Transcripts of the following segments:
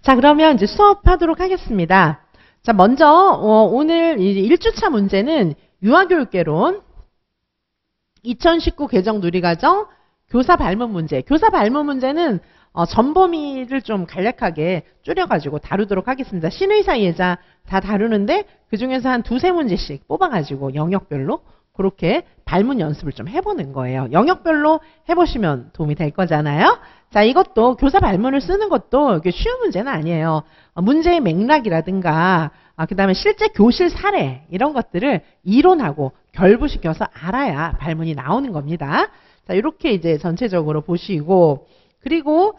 자, 그러면 이제 수업하도록 하겠습니다. 자, 먼저 오늘 1주차 문제는 유아교육개론 2019 개정 누리과정 교사 발문 문제. 교사 발문 문제는 전 범위를 좀 간략하게 줄여가지고 다루도록 하겠습니다. 신의사 예자 다 다루는데 그중에서 한 두세 문제씩 뽑아가지고 영역별로 그렇게 발문 연습을 좀 해보는 거예요. 영역별로 해보시면 도움이 될 거잖아요. 자, 이것도 교사 발문을 쓰는 것도 쉬운 문제는 아니에요. 문제의 맥락이라든가 그 다음에 실제 교실 사례 이런 것들을 이론하고 결부시켜서 알아야 발문이 나오는 겁니다. 자, 이렇게 이제 전체적으로 보시고 그리고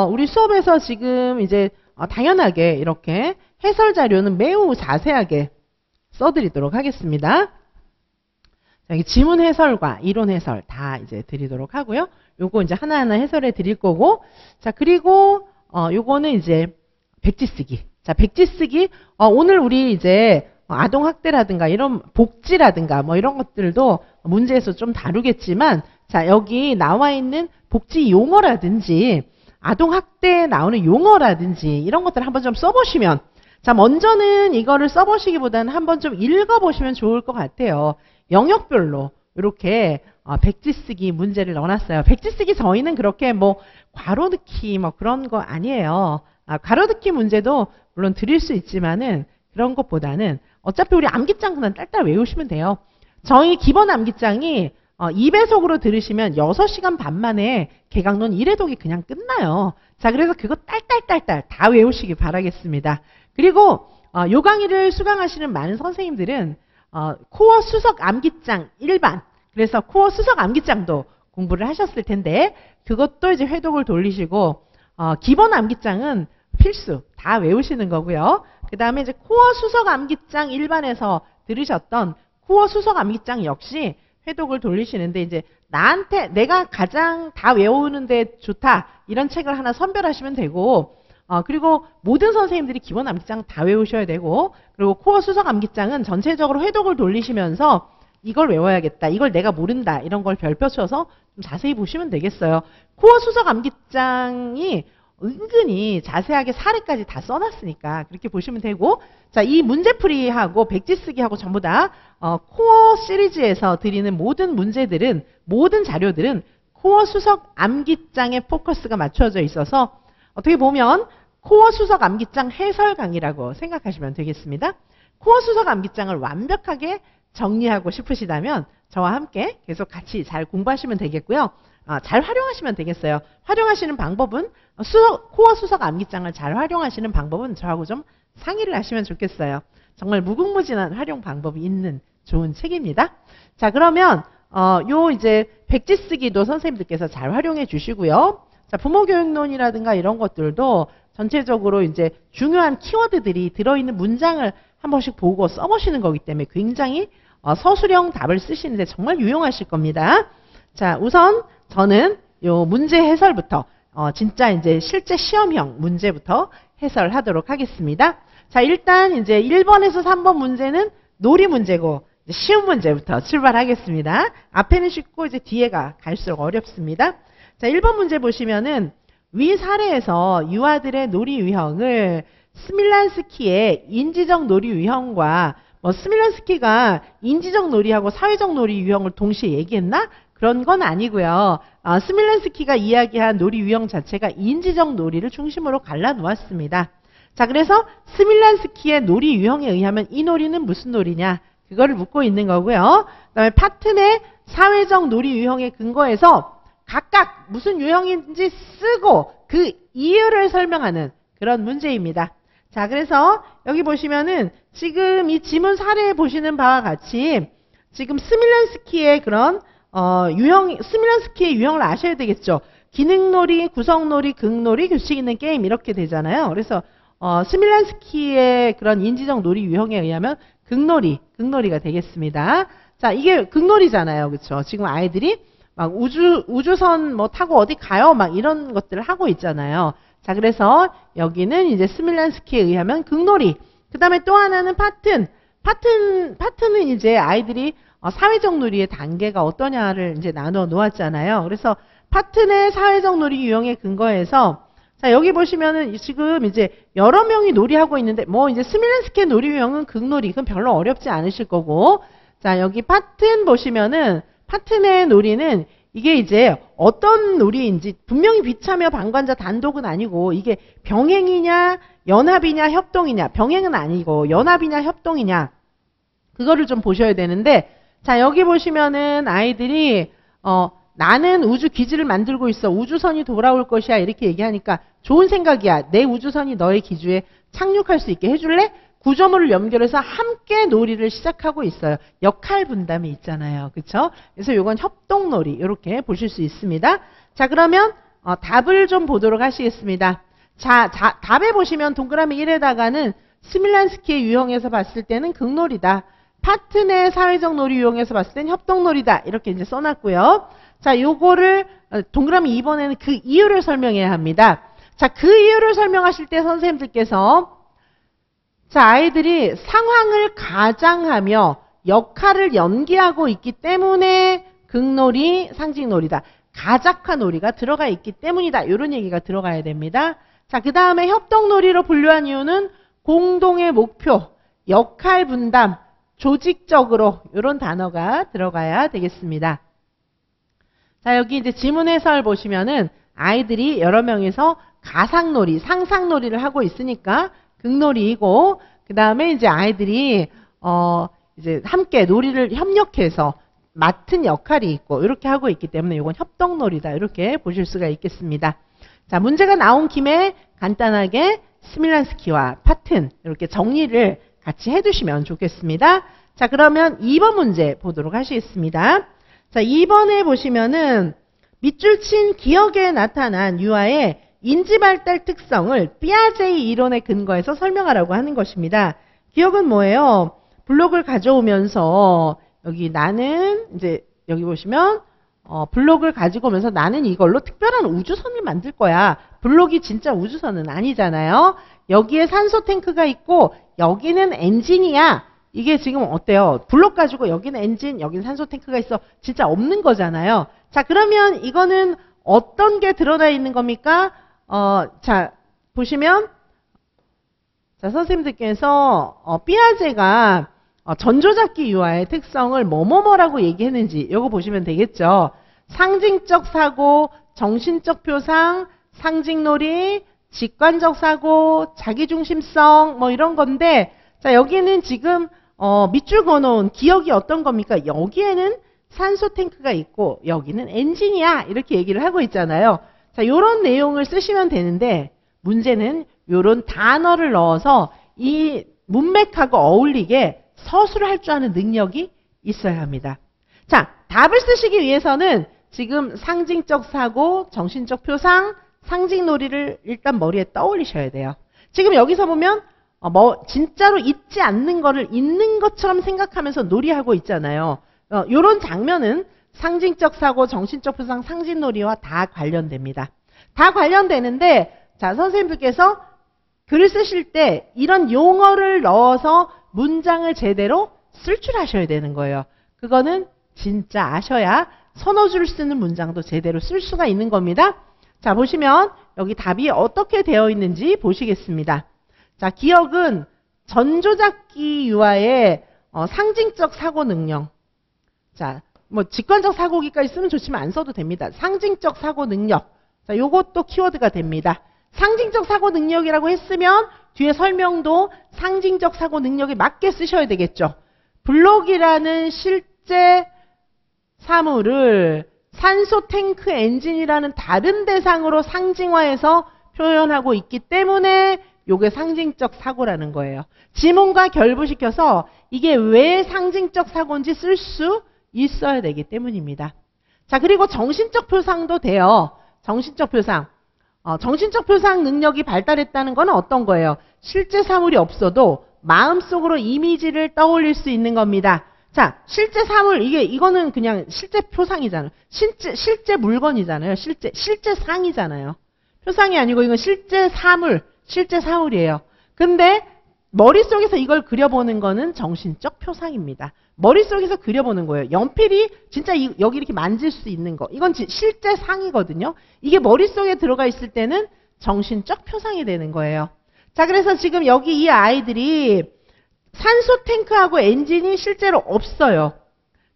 우리 수업에서 지금 이제 당연하게 이렇게 해설 자료는 매우 자세하게 써드리도록 하겠습니다. 자, 여기 지문 해설과 이론 해설 다 이제 드리도록 하고요. 요거 이제 하나하나 해설해 드릴 거고, 자, 그리고 요거는 이제 백지 쓰기. 자, 백지 쓰기. 오늘 우리 이제 아동 학대라든가 이런 복지라든가 뭐 이런 것들도 문제에서 좀 다루겠지만, 자, 여기 나와 있는 복지 용어라든지 아동 학대에 나오는 용어라든지 이런 것들 한번 좀 써보시면, 자, 먼저는 이거를 써보시기보다는 한번 좀 읽어보시면 좋을 것 같아요. 영역별로 이렇게 백지 쓰기 문제를 넣어놨어요. 백지 쓰기 저희는 그렇게 뭐 괄호 넣기 뭐 그런 거 아니에요. 괄호 넣기 문제도 물론 드릴 수 있지만은 그런 것보다는 어차피 우리 암기장 그냥 딸딸 외우시면 돼요. 저희 기본 암기장이 2배속으로 들으시면 6시간 반 만에 개강론 1회독이 그냥 끝나요. 자, 그래서 그거 딸딸딸딸 다 외우시기 바라겠습니다. 그리고 요 강의를 수강하시는 많은 선생님들은 코어 수석 암기장 일반, 그래서 코어 수석 암기장도 공부를 하셨을 텐데 그것도 이제 회독을 돌리시고 기본 암기장은 필수 다 외우시는 거고요. 그 다음에 이제 코어 수석 암기장 일반에서 들으셨던 코어 수석 암기장 역시 회독을 돌리시는데 이제 나한테 내가 가장 다 외우는데 좋다 이런 책을 하나 선별하시면 되고 그리고 모든 선생님들이 기본 암기장 다 외우셔야 되고 그리고 코어 수석 암기장은 전체적으로 회독을 돌리시면서 이걸 외워야겠다. 이걸 내가 모른다. 이런 걸 별표 쳐서 좀 자세히 보시면 되겠어요. 코어 수석 암기장이 은근히 자세하게 사례까지 다 써놨으니까 그렇게 보시면 되고 자, 이 문제풀이하고 백지 쓰기하고 전부 다 코어 시리즈에서 드리는 모든 문제들은 모든 자료들은 코어 수석 암기장에 포커스가 맞춰져 있어서 어떻게 보면 코어 수석 암기장 해설 강의라고 생각하시면 되겠습니다. 코어 수석 암기장을 완벽하게 정리하고 싶으시다면 저와 함께 계속 같이 잘 공부하시면 되겠고요. 잘 활용하시면 되겠어요. 활용하시는 방법은 코어 수석 암기장을 잘 활용하시는 방법은 저하고 좀 상의를 하시면 좋겠어요. 정말 무궁무진한 활용 방법이 있는 좋은 책입니다. 자, 그러면 요 이제 백지 쓰기도 선생님들께서 잘 활용해 주시고요. 자, 부모교육론이라든가 이런 것들도 전체적으로 이제 중요한 키워드들이 들어있는 문장을 한 번씩 보고 써보시는 거기 때문에 굉장히 서술형 답을 쓰시는데 정말 유용하실 겁니다. 자, 우선 저는 요 문제 해설부터 진짜 이제 실제 시험형 문제부터 해설하도록 하겠습니다. 자, 일단 이제 1번에서 3번 문제는 놀이 문제고 쉬운 문제부터 출발하겠습니다. 앞에는 쉽고 이제 뒤에가 갈수록 어렵습니다. 자, 1번 문제 보시면은 위 사례에서 유아들의 놀이 유형을 스밀란스키의 인지적 놀이 유형과 스밀란스키가 인지적 놀이하고 사회적 놀이 유형을 동시에 얘기했나? 그런 건 아니고요. 스밀란스키가 이야기한 놀이 유형 자체가 인지적 놀이를 중심으로 갈라놓았습니다. 자, 그래서 스밀란스키의 놀이 유형에 의하면 이 놀이는 무슨 놀이냐? 그거를 묻고 있는 거고요. 그 다음에 파튼의 사회적 놀이 유형에 근거해서 각각 무슨 유형인지 쓰고 그 이유를 설명하는 그런 문제입니다. 자, 그래서 여기 보시면은 지금 이 지문 사례에 보시는 바와 같이 지금 스밀란스키의 그런 스밀란스키의 유형을 아셔야 되겠죠. 기능놀이, 구성놀이, 극놀이, 규칙 있는 게임 이렇게 되잖아요. 그래서 스밀란스키의 그런 인지적 놀이 유형에 의하면 극놀이가 되겠습니다. 자, 이게 극놀이잖아요. 그렇죠? 지금 아이들이 막 우주선 뭐 타고 어디 가요? 막 이런 것들을 하고 있잖아요. 자, 그래서 여기는 이제 스밀란스키에 의하면 극놀이. 그 다음에 또 하나는 파튼은 이제 아이들이 사회적 놀이의 단계가 어떠냐를 이제 나눠 놓았잖아요. 그래서 파튼의 사회적 놀이 유형에 근거해서 자, 여기 보시면은 지금 이제 여러 명이 놀이하고 있는데, 뭐 이제 스밀렌스키의 놀이 유형은 극놀이. 그건 별로 어렵지 않으실 거고. 자, 여기 파튼 보시면은, 파튼의 놀이는 이게 이제 어떤 놀이인지, 분명히 비참여 방관자 단독은 아니고, 이게 병행이냐, 연합이냐, 협동이냐, 병행은 아니고, 연합이냐, 협동이냐, 그거를 좀 보셔야 되는데, 자, 여기 보시면은 아이들이, 나는 우주 기지를 만들고 있어. 우주선이 돌아올 것이야. 이렇게 얘기하니까 좋은 생각이야. 내 우주선이 너의 기주에 착륙할 수 있게 해줄래? 구조물을 연결해서 함께 놀이를 시작하고 있어요. 역할 분담이 있잖아요. 그쵸? 그래서 이건 협동놀이. 이렇게 보실 수 있습니다. 자, 그러면 답을 좀 보도록 하시겠습니다. 자, 답에 보시면 동그라미 1에다가는 스밀란스키의 유형에서 봤을 때는 극놀이다. 파튼의 사회적 놀이 유형에서 봤을 때는 협동놀이다. 이렇게 이제 써놨고요. 자, 요거를 동그라미 2번에는 그 이유를 설명해야 합니다. 자, 그 이유를 설명하실 때 선생님들께서 자, 아이들이 상황을 가장하며 역할을 연기하고 있기 때문에 극놀이, 상징놀이다. 가작화 놀이가 들어가 있기 때문이다. 이런 얘기가 들어가야 됩니다. 자, 그 다음에 협동놀이로 분류한 이유는 공동의 목표, 역할 분담, 조직적으로 이런 단어가 들어가야 되겠습니다. 자, 여기 이제 지문 해설 보시면은 아이들이 여러 명이서 가상놀이, 상상놀이를 하고 있으니까 극놀이이고, 그 다음에 이제 아이들이 이제 함께 놀이를 협력해서 맡은 역할이 있고 이렇게 하고 있기 때문에 이건 협동놀이다. 이렇게 보실 수가 있겠습니다. 자, 문제가 나온 김에 간단하게 스밀란스키와 파튼 이렇게 정리를 같이 해두시면 좋겠습니다. 자, 그러면 2번 문제 보도록 하시겠습니다. 자, 2번에 보시면은 밑줄 친 기억에 나타난 유아의 인지발달 특성을 피아제의 이론에 근거해서 설명하라고 하는 것입니다. 기억은 뭐예요? 블록을 가져오면서 여기 나는 이제 여기 보시면 블록을 가지고 오면서 나는 이걸로 특별한 우주선을 만들 거야. 블록이 진짜 우주선은 아니잖아요. 여기에 산소 탱크가 있고 여기는 엔진이야. 이게 지금 어때요? 블록 가지고 여기는 엔진, 여기는 산소 탱크가 있어. 진짜 없는 거잖아요. 자, 그러면 이거는 어떤 게 드러나 있는 겁니까? 자, 보시면 자, 선생님들께서 피아제가 전조잡기 유아의 특성을 뭐뭐뭐라고 얘기했는지 이거 보시면 되겠죠. 상징적 사고, 정신적 표상, 상징놀이, 직관적 사고, 자기중심성 뭐 이런 건데, 자, 여기는 지금 밑줄 그어놓은 기억이 어떤 겁니까? 여기에는 산소 탱크가 있고 여기는 엔진이야. 이렇게 얘기를 하고 있잖아요. 자, 요런 내용을 쓰시면 되는데 문제는 요런 단어를 넣어서 이 문맥하고 어울리게 서술을 할 줄 아는 능력이 있어야 합니다. 자, 답을 쓰시기 위해서는 지금 상징적 사고, 정신적 표상, 상징놀이를 일단 머리에 떠올리셔야 돼요. 지금 여기서 보면 진짜로 있지 않는 거를 있는 것처럼 생각하면서 놀이하고 있잖아요. 요런 장면은 상징적 사고, 정신적 표상, 상징놀이와 다 관련됩니다. 다 관련되는데, 자, 선생님들께서 글을 쓰실 때 이런 용어를 넣어서 문장을 제대로 쓸 줄 아셔야 되는 거예요. 그거는 진짜 아셔야 서너 줄 쓰는 문장도 제대로 쓸 수가 있는 겁니다. 자, 보시면 여기 답이 어떻게 되어 있는지 보시겠습니다. 자, 기억은 전조잡기 유아의 상징적 사고 능력. 자, 뭐 직관적 사고기까지 쓰면 좋지만 안 써도 됩니다. 상징적 사고 능력. 자, 요것도 키워드가 됩니다. 상징적 사고 능력이라고 했으면 뒤에 설명도 상징적 사고 능력에 맞게 쓰셔야 되겠죠. 블록이라는 실제 사물을 산소 탱크 엔진이라는 다른 대상으로 상징화해서 표현하고 있기 때문에 요게 상징적 사고라는 거예요. 지문과 결부시켜서 이게 왜 상징적 사고인지 쓸 수 있어야 되기 때문입니다. 자, 그리고 정신적 표상도 돼요. 정신적 표상. 정신적 표상 능력이 발달했다는 건 어떤 거예요? 실제 사물이 없어도 마음속으로 이미지를 떠올릴 수 있는 겁니다. 자, 실제 사물, 이거는 그냥 실제 표상이잖아요. 실제 물건이잖아요. 실제 상이잖아요. 표상이 아니고 이건 실제 사물이에요. 근데 머릿속에서 이걸 그려보는 거는 정신적 표상입니다. 머릿속에서 그려보는 거예요. 연필이 진짜 여기 이렇게 만질 수 있는 거. 이건 실제 상이거든요. 이게 머릿속에 들어가 있을 때는 정신적 표상이 되는 거예요. 자, 그래서 지금 여기 이 아이들이 산소 탱크하고 엔진이 실제로 없어요.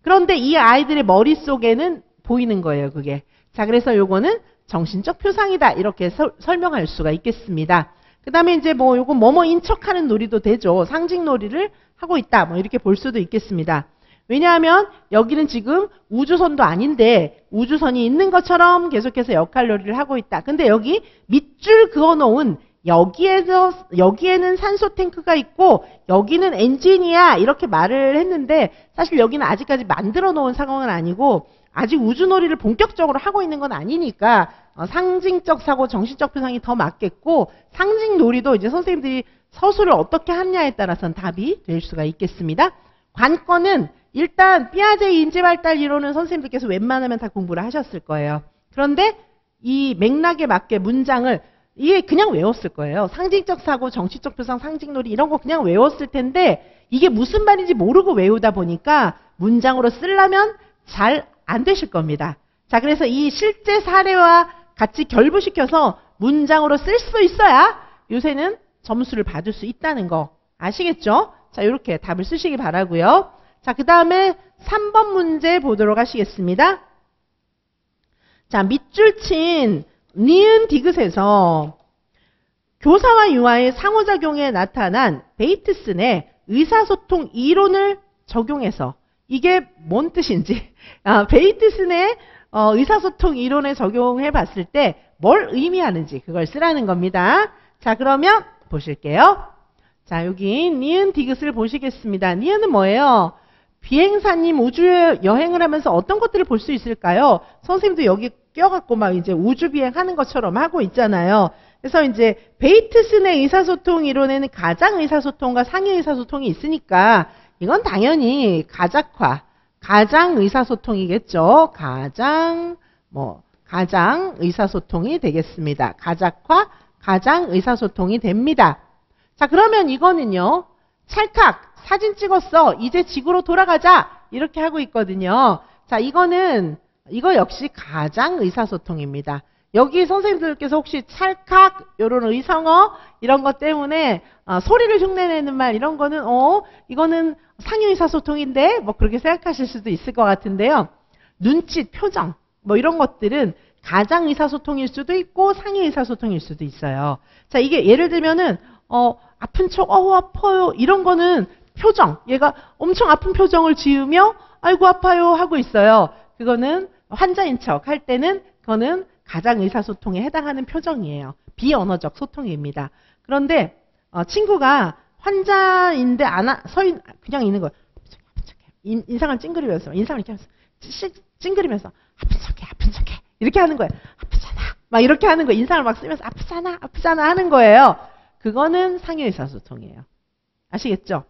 그런데 이 아이들의 머릿속에는 보이는 거예요, 그게. 자, 그래서 요거는 정신적 표상이다. 이렇게 설명할 수가 있겠습니다. 그 다음에 이제 뭐 요거 뭐뭐 인척하는 놀이도 되죠. 상징 놀이를 하고 있다. 뭐 이렇게 볼 수도 있겠습니다. 왜냐하면 여기는 지금 우주선도 아닌데 우주선이 있는 것처럼 계속해서 역할놀이를 하고 있다. 근데 여기 밑줄 그어놓은 여기에는 산소 탱크가 있고 여기는 엔진이야 이렇게 말을 했는데 사실 여기는 아직까지 만들어 놓은 상황은 아니고 아직 우주놀이를 본격적으로 하고 있는 건 아니니까 상징적 사고, 정신적 표상이 더 맞겠고 상징놀이도 이제 선생님들이 서술을 어떻게 하느냐에 따라서는 답이 될 수가 있겠습니다. 관건은 일단 피아제의 인지발달 이론은 선생님들께서 웬만하면 다 공부를 하셨을 거예요. 그런데 이 맥락에 맞게 문장을 이게 그냥 외웠을 거예요. 상징적 사고, 정치적 표상, 상징놀이 이런 거 그냥 외웠을 텐데 이게 무슨 말인지 모르고 외우다 보니까 문장으로 쓰려면 잘 안 되실 겁니다. 자, 그래서 이 실제 사례와 같이 결부시켜서 문장으로 쓸 수 있어야 요새는 점수를 받을 수 있다는 거 아시겠죠? 자, 이렇게 답을 쓰시기 바라고요. 자, 그 다음에 3번 문제 보도록 하시겠습니다. 자, 밑줄 친 니은 디귿에서 교사와 유아의 상호작용에 나타난 베이트슨의 의사소통 이론을 적용해서 이게 뭔 뜻인지 베이트슨의 의사소통 이론에 적용해 봤을 때 뭘 의미하는지 그걸 쓰라는 겁니다. 자, 그러면 보실게요. 자, 여기 니은 디귿을 보시겠습니다. 니은은 뭐예요? 비행사님 우주에 여행을 하면서 어떤 것들을 볼 수 있을까요? 선생님도 여기 껴갖고 막 이제 우주 비행하는 것처럼 하고 있잖아요. 그래서 이제 베이트슨의 의사소통 이론에는 가장 의사소통과 상위 의사소통이 있으니까 이건 당연히 가작화, 가장 의사소통이겠죠. 가장 의사소통이 되겠습니다. 가작화, 가장 의사소통이 됩니다. 자, 그러면 이거는요. 찰칵 사진 찍었어. 이제 지구로 돌아가자. 이렇게 하고 있거든요. 자, 이거 역시 가장 의사소통입니다. 여기 선생님들께서 혹시 찰칵 이런 의성어 이런 것 때문에 소리를 흉내내는 말 이런 거는 이거는 상위 의사소통인데 뭐 그렇게 생각하실 수도 있을 것 같은데요. 눈짓, 표정 뭐 이런 것들은 가장 의사소통일 수도 있고 상위 의사소통일 수도 있어요. 자, 이게 예를 들면은 아픈 척 아파요 이런 거는 표정, 얘가 엄청 아픈 표정을 지으며 아이고 아파요 하고 있어요. 그거는 환자인 척 할 때는 그거는 가장 의사소통에 해당하는 표정이에요. 비언어적 소통입니다. 그런데 친구가 환자인데 그냥 있는 거예요. 인상을 찡그리면서 인상을 이렇게 하면서 찡그리면서 아픈 척해 이렇게 하는 거예요. 아프잖아 막 이렇게 하는 거예요. 인상을 막 쓰면서 아프잖아 하는 거예요. 그거는 상위 의사소통이에요. 아시겠죠?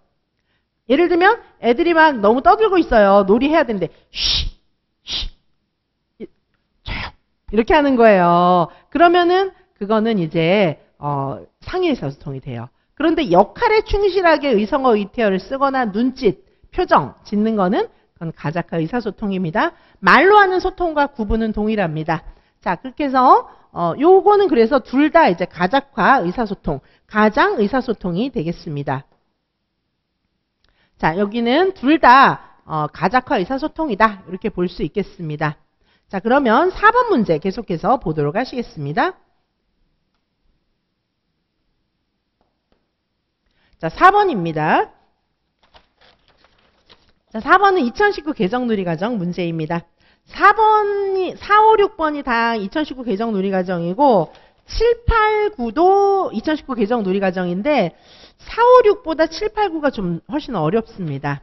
예를 들면 애들이 막 너무 떠들고 있어요. 놀이해야 되는데 쉬 조용 이렇게 하는 거예요. 그러면은 그거는 이제 상위 의사소통이 돼요. 그런데 역할에 충실하게 의성어 의태어를 쓰거나 눈짓, 표정 짓는 거는 그건 가작화 의사소통입니다. 말로 하는 소통과 구분은 동일합니다. 자, 그렇게 해서 요거는 그래서 둘 다 이제 가작화 의사소통, 가장 의사소통이 되겠습니다. 자, 여기는 둘 다 가작화 의사소통이다. 이렇게 볼 수 있겠습니다. 자, 그러면 4번 문제 계속해서 보도록 하시겠습니다. 자, 4번입니다. 자, 4번은 2019 개정누리과정 문제입니다. 4, 5, 6번이 다 2019 개정누리과정이고 7, 8, 9도 2019 개정누리과정인데 4, 5, 6보다 7, 8, 9가 좀 훨씬 어렵습니다.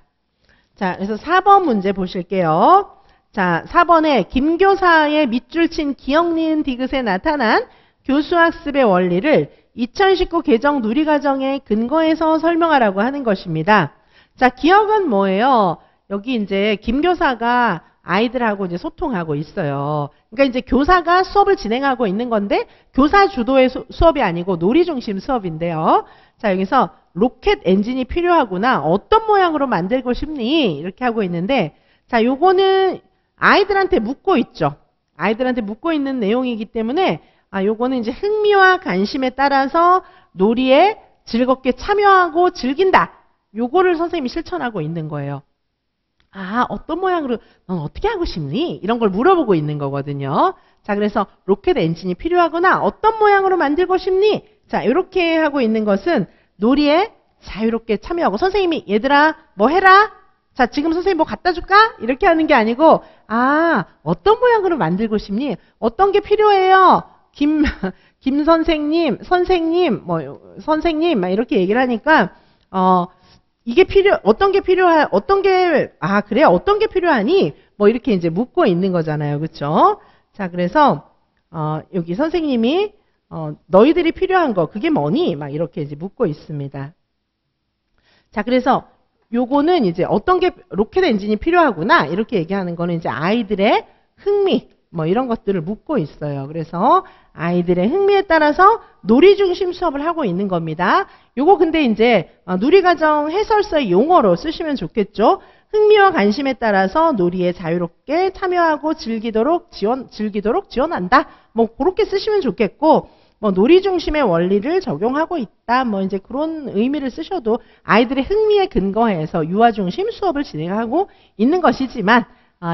자, 그래서 4번 문제 보실게요. 자, 4번에 김교사의 밑줄 친 기억 니은 디귿에 나타난 교수학습의 원리를 2019 개정 누리과정의 근거에서 설명하라고 하는 것입니다. 자, 기억은 뭐예요? 여기 이제 김교사가 아이들하고 이제 소통하고 있어요. 그러니까 이제 교사가 수업을 진행하고 있는 건데 교사 주도의 수업이 아니고 놀이 중심 수업인데요. 자, 여기서 로켓 엔진이 필요하구나. 어떤 모양으로 만들고 싶니? 이렇게 하고 있는데 자, 요거는 아이들한테 묻고 있죠. 아이들한테 묻고 있는 내용이기 때문에 요거는 이제 흥미와 관심에 따라서 놀이에 즐겁게 참여하고 즐긴다. 요거를 선생님이 실천하고 있는 거예요. 어떤 모양으로 넌 어떻게 하고 싶니? 이런 걸 물어보고 있는 거거든요. 자, 그래서 로켓 엔진이 필요하구나. 어떤 모양으로 만들고 싶니? 자, 이렇게 하고 있는 것은 놀이에 자유롭게 참여하고 선생님이 얘들아 뭐 해라? 자, 지금 선생님 뭐 갖다 줄까? 이렇게 하는 게 아니고 어떤 모양으로 만들고 싶니? 어떤 게 필요해요? 김 선생님, 선생님 막 이렇게 얘기를 하니까 어떤 게 필요하니? 뭐 이렇게 이제 묻고 있는 거잖아요. 그쵸? 자, 그래서, 여기 선생님이, 너희들이 필요한 거, 그게 뭐니? 막 이렇게 이제 묻고 있습니다. 자, 그래서 요거는 이제 어떤 게 로켓 엔진이 필요하구나. 이렇게 얘기하는 거는 이제 아이들의 흥미, 뭐 이런 것들을 묻고 있어요. 그래서 아이들의 흥미에 따라서 놀이 중심 수업을 하고 있는 겁니다. 요거 근데 이제 누리과정 해설서의 용어로 쓰시면 좋겠죠. 흥미와 관심에 따라서 놀이에 자유롭게 참여하고 즐기도록 지원한다. 뭐 그렇게 쓰시면 좋겠고, 뭐 놀이 중심의 원리를 적용하고 있다. 뭐 이제 그런 의미를 쓰셔도 아이들의 흥미에 근거해서 유아 중심 수업을 진행하고 있는 것이지만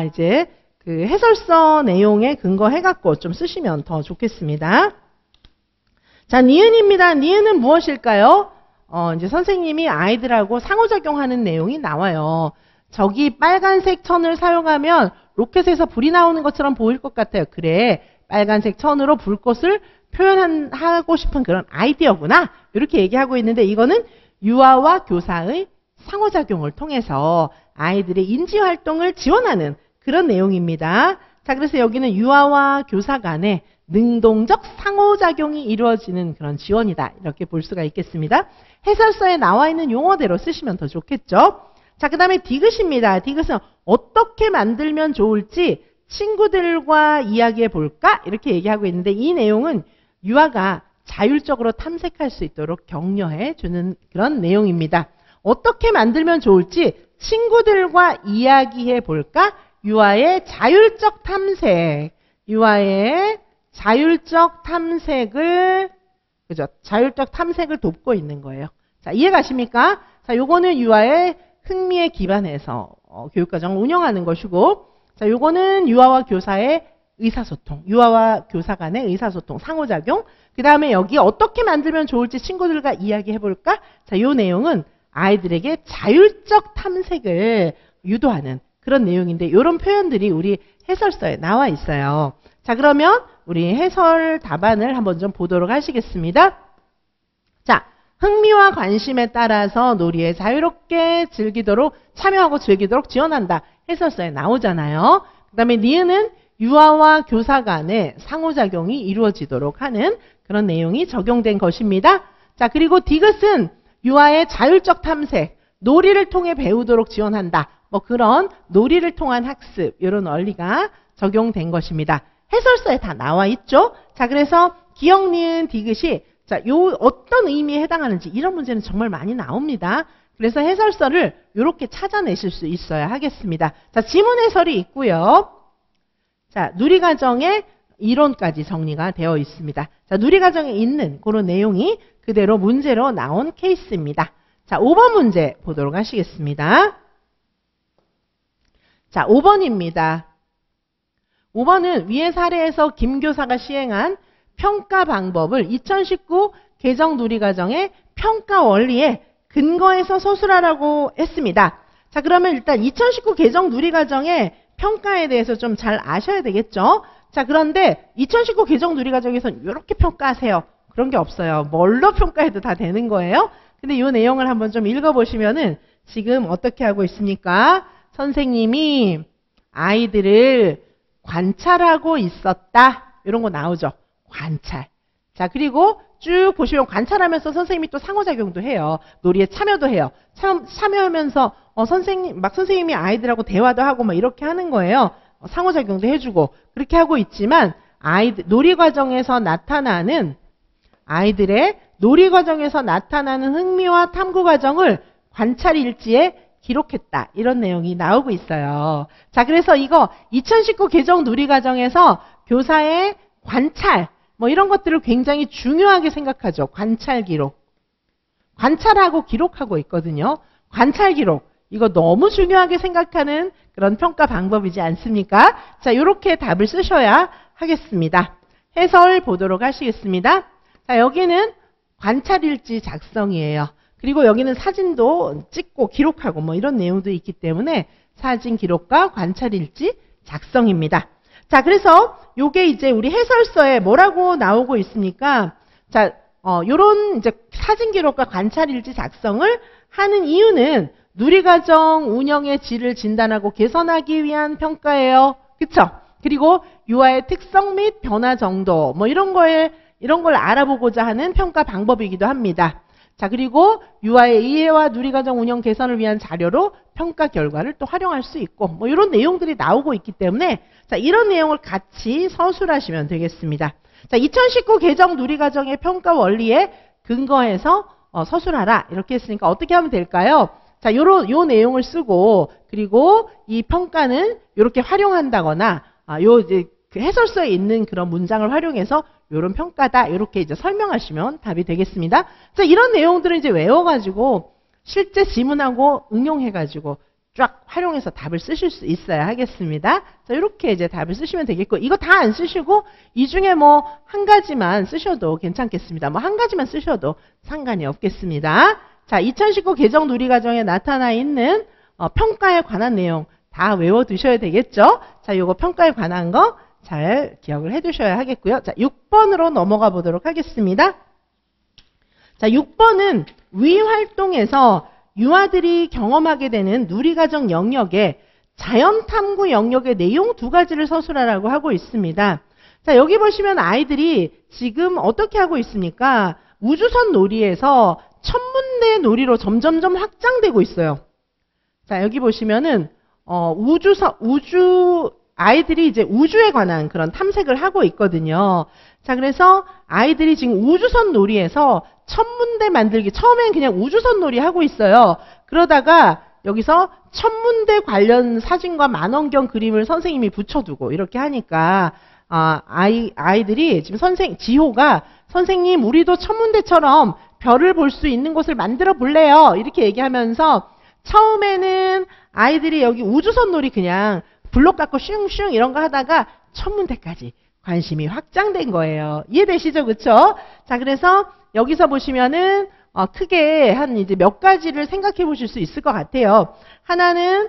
이제 그 해설서 내용에 근거해갖고 좀 쓰시면 더 좋겠습니다. 자, 니은입니다. 니은은 무엇일까요? 이제 선생님이 아이들하고 상호작용하는 내용이 나와요. 저기 빨간색 천을 사용하면 로켓에서 불이 나오는 것처럼 보일 것 같아요. 그래, 빨간색 천으로 불꽃을 표현하고 싶은 그런 아이디어구나. 이렇게 얘기하고 있는데 이거는 유아와 교사의 상호작용을 통해서 아이들의 인지활동을 지원하는 그런 내용입니다. 자, 그래서 여기는 유아와 교사 간의 능동적 상호작용이 이루어지는 그런 지원이다. 이렇게 볼 수가 있겠습니다. 해설서에 나와 있는 용어대로 쓰시면 더 좋겠죠. 자, 그 다음에 디귿입니다. 디귿은 어떻게 만들면 좋을지 친구들과 이야기해 볼까? 이렇게 얘기하고 있는데 이 내용은 유아가 자율적으로 탐색할 수 있도록 격려해 주는 그런 내용입니다. 어떻게 만들면 좋을지 친구들과 이야기해 볼까? 유아의 자율적 탐색, 자율적 탐색을 돕고 있는 거예요. 자, 이해 가십니까? 자, 요거는 유아의 흥미에 기반해서 교육과정을 운영하는 것이고, 자, 요거는 유아와 교사의 의사소통, 유아와 교사 간의 의사소통, 상호작용. 그 다음에 여기 어떻게 만들면 좋을지 친구들과 이야기해볼까? 자, 요 내용은 아이들에게 자율적 탐색을 유도하는 그런 내용인데 이런 표현들이 우리 해설서에 나와 있어요. 자, 그러면 우리 해설 답안을 한번 좀 보도록 하시겠습니다. 자, 흥미와 관심에 따라서 놀이에 자유롭게 참여하고 즐기도록 지원한다. 해설서에 나오잖아요. 그 다음에 니은은 유아와 교사 간의 상호작용이 이루어지도록 하는 그런 내용이 적용된 것입니다. 자, 그리고 디귿은 유아의 자율적 탐색, 놀이를 통해 배우도록 지원한다. 뭐 그런 놀이를 통한 학습, 이런 원리가 적용된 것입니다. 해설서에 다 나와 있죠. 자, 그래서 기역, 니은, 디귿이 어떤 의미에 해당하는지 이런 문제는 정말 많이 나옵니다. 그래서 해설서를 이렇게 찾아내실 수 있어야 하겠습니다. 자, 지문 해설이 있고요. 자, 누리과정의 이론까지 정리가 되어 있습니다. 자, 누리과정에 있는 그런 내용이 그대로 문제로 나온 케이스입니다. 자, 5번 문제 보도록 하시겠습니다. 자, 5번입니다. 5번은 위의 사례에서 김 교사가 시행한 평가 방법을 2019 개정 누리과정의 평가 원리에 근거해서 서술하라고 했습니다. 자, 그러면 일단 2019 개정 누리과정의 평가에 대해서 좀 잘 아셔야 되겠죠? 자, 그런데 2019 개정 누리과정에서는 이렇게 평가하세요. 그런 게 없어요. 뭘로 평가해도 다 되는 거예요. 근데 이 내용을 한번 좀 읽어보시면은 지금 어떻게 하고 있습니까? 선생님이 아이들을 관찰하고 있었다. 이런 거 나오죠. 관찰. 자, 그리고 쭉 보시면 관찰하면서 선생님이 또 상호작용도 해요. 놀이에 참여도 해요. 참여하면서 선생님이 아이들하고 대화도 하고 막 이렇게 하는 거예요. 상호작용도 해주고 그렇게 하고 있지만 놀이 과정에서 나타나는 아이들의 놀이 과정에서 나타나는 흥미와 탐구 과정을 관찰 일지에 기록했다. 이런 내용이 나오고 있어요. 자, 그래서 이거 2019 개정 누리 과정에서 교사의 관찰, 뭐 이런 것들을 굉장히 중요하게 생각하죠. 관찰 기록. 관찰하고 기록하고 있거든요. 관찰 기록. 이거 너무 중요하게 생각하는 그런 평가 방법이지 않습니까? 자, 이렇게 답을 쓰셔야 하겠습니다. 해설 보도록 하시겠습니다. 자, 여기는 관찰일지 작성이에요. 그리고 여기는 사진도 찍고 기록하고 뭐 이런 내용도 있기 때문에 사진 기록과 관찰일지 작성입니다. 자, 그래서 요게 이제 우리 해설서에 뭐라고 나오고 있습니까? 자, 요런 이제 사진 기록과 관찰일지 작성을 하는 이유는 누리과정 운영의 질을 진단하고 개선하기 위한 평가예요. 그쵸? 그리고 유아의 특성 및 변화 정도 뭐 이런 걸 알아보고자 하는 평가 방법이기도 합니다. 자, 그리고 유아의 이해와 누리과정 운영 개선을 위한 자료로 평가 결과를 또 활용할 수 있고 뭐 이런 내용들이 나오고 있기 때문에 자, 이런 내용을 같이 서술하시면 되겠습니다. 자, 2019 개정 누리과정의 평가 원리에 근거해서 서술하라 이렇게 했으니까 어떻게 하면 될까요? 자, 요 내용을 쓰고 그리고 이 평가는 이렇게 활용한다거나 요 이제 그 해설서에 있는 그런 문장을 활용해서 요런 평가다 이렇게 이제 설명하시면 답이 되겠습니다. 자, 이런 내용들을 이제 외워가지고 실제 지문하고 응용해가지고 쫙 활용해서 답을 쓰실 수 있어야 하겠습니다. 자, 이렇게 이제 답을 쓰시면 되겠고 이거 다 안 쓰시고 이 중에 뭐 한 가지만 쓰셔도 괜찮겠습니다. 뭐 한 가지만 쓰셔도 상관이 없겠습니다. 자, 2019 개정 누리과정에 나타나 있는 평가에 관한 내용 다 외워두셔야 되겠죠? 자, 요거 평가에 관한 거 잘 기억을 해두셔야 하겠고요. 자, 6번으로 넘어가 보도록 하겠습니다. 자, 6번은 위 활동에서 유아들이 경험하게 되는 누리과정 영역에 자연탐구 영역의 내용 두 가지를 서술하라고 하고 있습니다. 자, 여기 보시면 아이들이 지금 어떻게 하고 있습니까? 우주선 놀이에서 천문대 놀이로 점점점 확장되고 있어요. 자, 여기 보시면은 아이들이 이제 우주에 관한 그런 탐색을 하고 있거든요. 자, 그래서 아이들이 지금 우주선 놀이에서 천문대 만들기, 처음엔 그냥 우주선 놀이 하고 있어요. 그러다가 여기서 천문대 관련 사진과 만원경 그림을 선생님이 붙여두고 이렇게 하니까 아이들이 지금 지호가 선생님 우리도 천문대처럼 별을 볼 수 있는 곳을 만들어 볼래요. 이렇게 얘기하면서 처음에는 아이들이 여기 우주선 놀이 그냥 블록 갖고 슝슝 이런 거 하다가 천문대까지 관심이 확장된 거예요. 이해되시죠? 그쵸? 자, 그래서 여기서 보시면은 크게 한 이제 몇 가지를 생각해 보실 수 있을 것 같아요. 하나는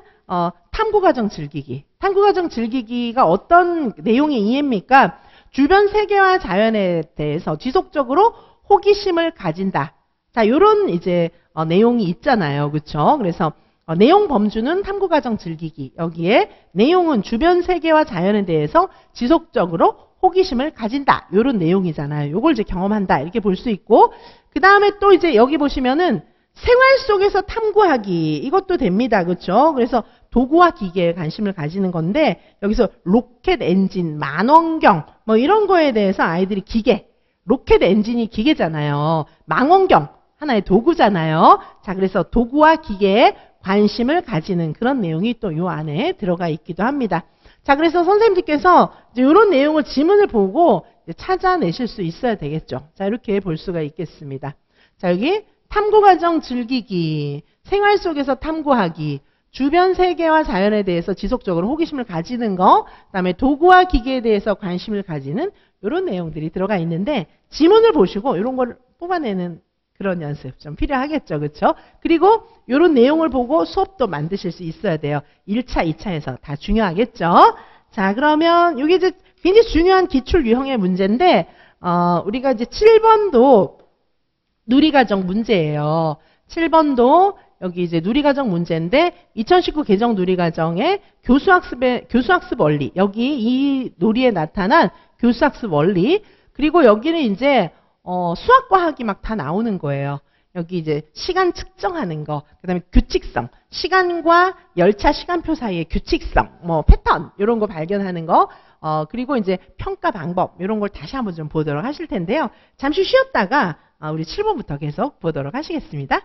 탐구과정 즐기기. 탐구과정 즐기기가 어떤 내용의 이해입니까? 주변 세계와 자연에 대해서 지속적으로 호기심을 가진다. 자, 요런 이제 내용이 있잖아요. 그쵸? 그래서 내용 범주는 탐구과정 즐기기. 여기에 내용은 주변 세계와 자연에 대해서 지속적으로 호기심을 가진다. 요런 내용이잖아요. 요걸 이제 경험한다. 이렇게 볼 수 있고, 그 다음에 또 이제 여기 보시면은 생활 속에서 탐구하기. 이것도 됩니다. 그렇죠? 그래서 도구와 기계에 관심을 가지는 건데, 여기서 로켓 엔진, 만원경, 뭐 이런 거에 대해서 아이들이 기계, 로켓 엔진이 기계잖아요. 망원경, 하나의 도구잖아요. 자, 그래서 도구와 기계에 관심을 가지는 그런 내용이 또 요 안에 들어가 있기도 합니다. 자, 그래서 선생님들께서 이제 이런 내용을 지문을 보고 이제 찾아내실 수 있어야 되겠죠. 자, 이렇게 볼 수가 있겠습니다. 자, 여기 탐구과정 즐기기, 생활 속에서 탐구하기, 주변 세계와 자연에 대해서 지속적으로 호기심을 가지는 거, 그다음에 도구와 기계에 대해서 관심을 가지는 이런 내용들이 들어가 있는데 지문을 보시고 이런 걸 뽑아내는 그런 연습 좀 필요하겠죠. 그렇죠? 그리고 이런 내용을 보고 수업도 만드실 수 있어야 돼요. 1차, 2차에서 다 중요하겠죠. 자, 그러면 이게 이제 굉장히 중요한 기출 유형의 문제인데 우리가 이제 7번도 누리과정 문제예요. 7번도 여기 이제 누리과정 문제인데 2019 개정 누리과정의 교수학습 원리, 여기 이 놀이에 나타난 교수학습 원리, 그리고 여기는 이제 수학 과학이 막 다 나오는 거예요. 여기 이제 시간 측정하는 거, 그 다음에 규칙성, 시간과 열차 시간표 사이의 규칙성, 뭐 패턴 이런 거 발견하는 거, 그리고 이제 평가 방법 이런 걸 다시 한번 좀 보도록 하실 텐데요. 잠시 쉬었다가 우리 7번부터 계속 보도록 하시겠습니다.